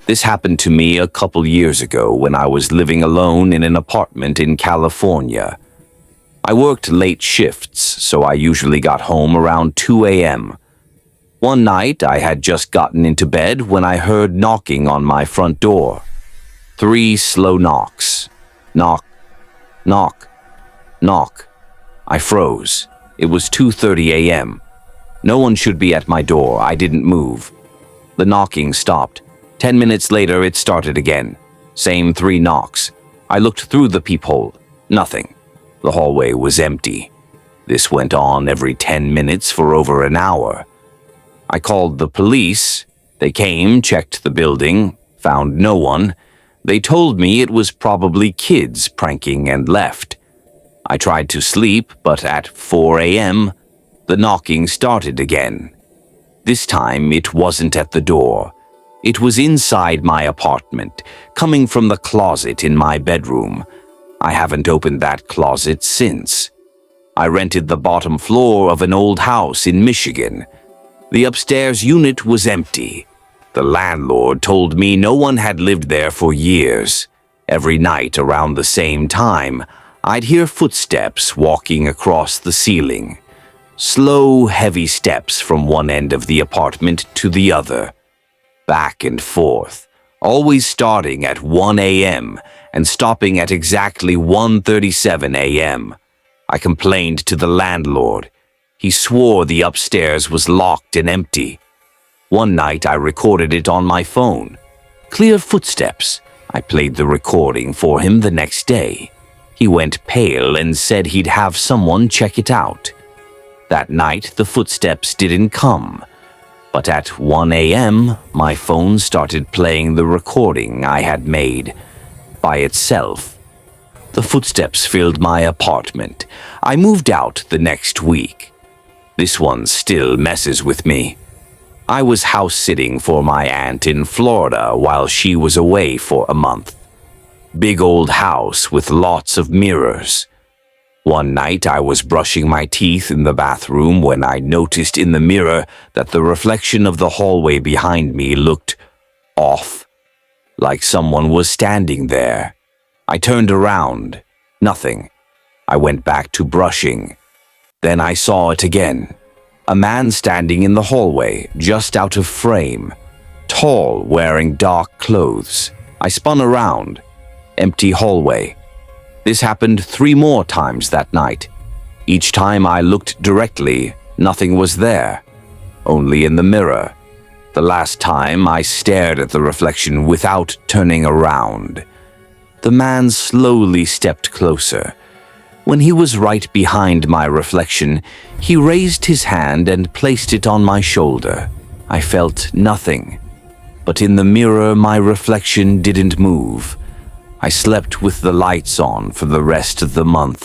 This happened to me a couple years ago when I was living alone in an apartment in California. I worked late shifts, so I usually got home around 2 a.m. One night, I had just gotten into bed when I heard knocking on my front door. 3 slow knocks. Knock, knock, knock. I froze. It was 2:30 a.m. No one should be at my door. I didn't move. The knocking stopped. 10 minutes later, it started again. Same 3 knocks. I looked through the peephole. Nothing. The hallway was empty. This went on every 10 minutes for over an hour. I called the police. They came, checked the building, found no one. They told me it was probably kids pranking and left. I tried to sleep, but at 4 a.m., the knocking started again. This time, it wasn't at the door. It was inside my apartment, coming from the closet in my bedroom. I haven't opened that closet since. I rented the bottom floor of an old house in Michigan. The upstairs unit was empty. The landlord told me no one had lived there for years. Every night around the same time, I'd hear footsteps walking across the ceiling. Slow, heavy steps from one end of the apartment to the other. Back and forth, always starting at 1 a.m. and stopping at exactly 1:37 a.m. I complained to the landlord. He swore the upstairs was locked and empty. One night I recorded it on my phone. Clear footsteps. I played the recording for him the next day. He went pale and said he'd have someone check it out. That night the footsteps didn't come. But at 1 a.m., my phone started playing the recording I had made by itself. The footsteps filled my apartment. I moved out the next week. This one still messes with me. I was house-sitting for my aunt in Florida while she was away for a month. Big old house with lots of mirrors. One night I was brushing my teeth in the bathroom when I noticed in the mirror that the reflection of the hallway behind me looked off, like someone was standing there. I turned around. Nothing. I went back to brushing. Then I saw it again. A man standing in the hallway, just out of frame. Tall, wearing dark clothes. I spun around. Empty hallway. This happened 3 more times that night. Each time I looked directly, nothing was there. Only in the mirror. The last time I stared at the reflection without turning around. The man slowly stepped closer. When he was right behind my reflection, he raised his hand and placed it on my shoulder. I felt nothing. But in the mirror, my reflection didn't move. I slept with the lights on for the rest of the month.